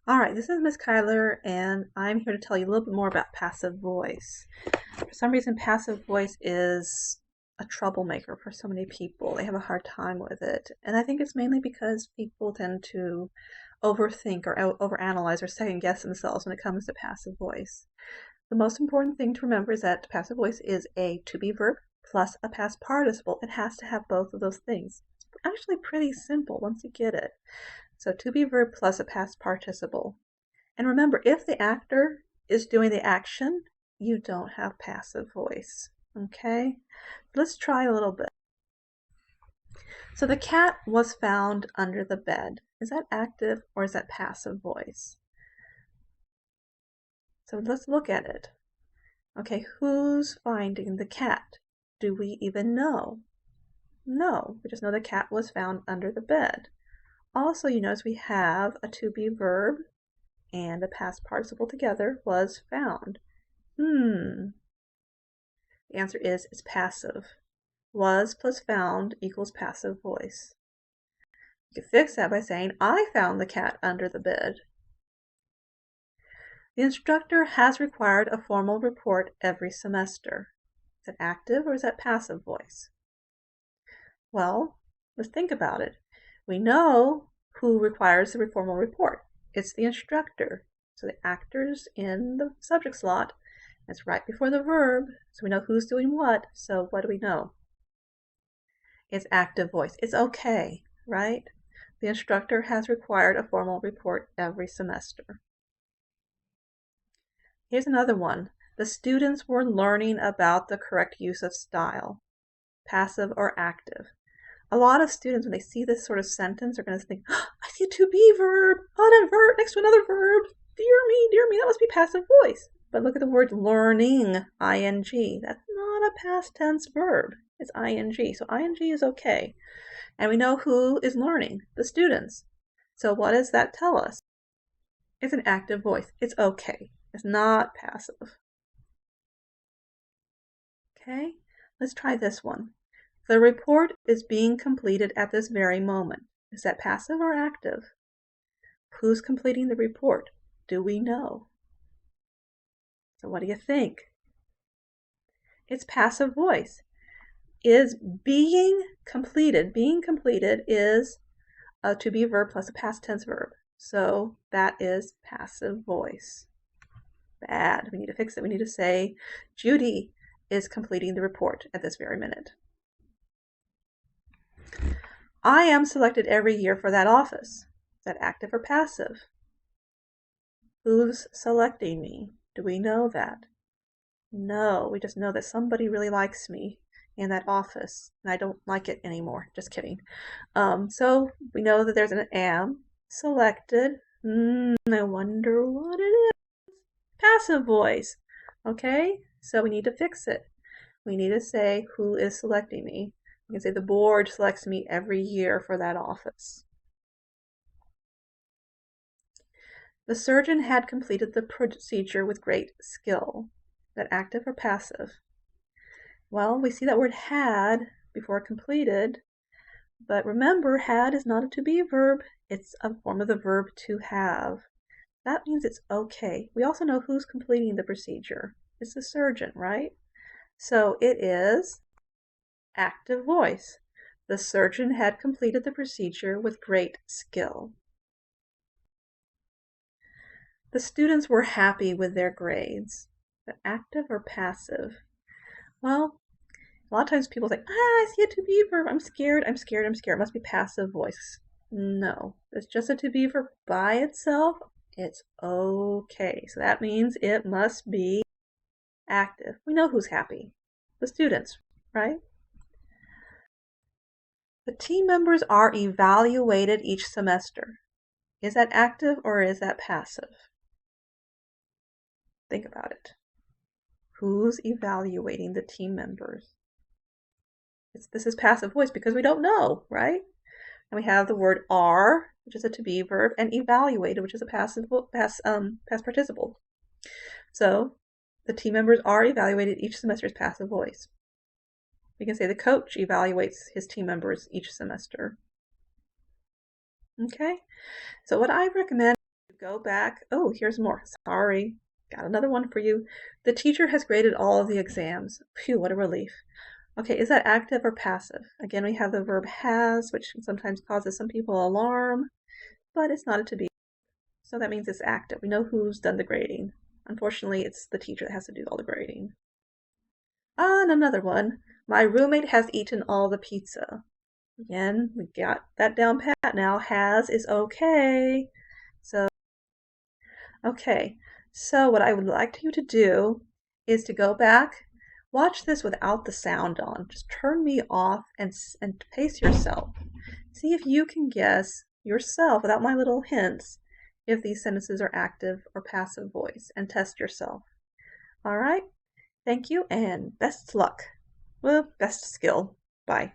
All right, this is Miss Kyler, and I'm here to tell you a little bit more about passive voice. For some reason, passive voice is a troublemaker for so many people. They have a hard time with it. And I think it's mainly because people tend to overthink or overanalyze or second guess themselves when it comes to passive voice. The most important thing to remember is that passive voice is a to-be verb plus a past participle. It has to have both of those things. It's actually pretty simple once you get it. So to-be verb plus a past participle. And remember, if the actor is doing the action, you don't have passive voice. Okay? Let's try a little bit. So the cat was found under the bed. Is that active or is that passive voice? So let's look at it. Okay, who's finding the cat? Do we even know? No, we just know the cat was found under the bed. Also, you notice we have a to-be verb and a past participle together, was found. The answer is it's passive. Was plus found equals passive voice. You can fix that by saying, I found the cat under the bed. The instructor has required a formal report every semester. Is that active or is that passive voice? Well, let's think about it. We know who requires the formal report. It's the instructor. So the actor's in the subject slot. It's right before the verb, so we know who's doing what. So what do we know? It's active voice. It's okay, right? The instructor has required a formal report every semester. Here's another one. The students were learning about the correct use of style, passive or active. A lot of students, when they see this sort of sentence, are going to think, oh, I see a to-be verb on a verb next to another verb. Dear me, that must be passive voice. But look at the word learning, ing. That's not a past tense verb. It's ing. So ing is okay. And we know who is learning, the students. So what does that tell us? It's an active voice. It's okay. It's not passive. Okay, let's try this one. The report is being completed at this very moment. Is that passive or active? Who's completing the report? Do we know? So what do you think? It's passive voice. Is being completed. Being completed is a to-be verb plus a past tense verb. So that is passive voice. Bad. We need to fix it. We need to say, Judy is completing the report at this very minute. I am selected every year for that office. Is that active or passive? Who's selecting me? Do we know that? No, we just know that somebody really likes me in that office, and I don't like it anymore. Just kidding. So we know that there's an am selected. I wonder what it is. Passive voice. Okay, so we need to fix it. We need to say who is selecting me. We can say the board selects me every year for that office. The surgeon had completed the procedure with great skill. Is that active or passive? Well, we see that word had before completed, but remember, had is not a to-be verb. It's a form of the verb to have. That means it's okay. We also know who's completing the procedure. It's the surgeon, right? So it is active voice. The surgeon had completed the procedure with great skill. The students were happy with their grades. But active or passive? Well, a lot of times people say, I see a to-be verb. I'm scared. It must be passive voice. No, it's just a to-be verb by itself. It's okay. So that means it must be active. We know who's happy. The students, right? The team members are evaluated each semester. Is that active or is that passive? Think about it. Who's evaluating the team members? This is passive voice because we don't know, right? And we have the word are, which is a to-be verb, and evaluated, which is a past participle. So the team members are evaluated each semester as passive voice. We can say the coach evaluates his team members each semester. Okay, so what I recommend go back. Oh, here's more. Sorry. Got another one for you. The teacher has graded all of the exams. Phew, what a relief. Okay, is that active or passive? Again, we have the verb has, which sometimes causes some people alarm, but it's not a to be. So that means it's active. We know who's done the grading. Unfortunately, it's the teacher that has to do all the grading. And another one. My roommate has eaten all the pizza. Again, we got that down pat now. Has is okay. Okay, so what I would like you to do is to go back, watch this without the sound on. Just turn me off and pace yourself. See if you can guess yourself, without my little hints, if these sentences are active or passive voice, and test yourself. All right, thank you and best luck. Well, best skill. Bye.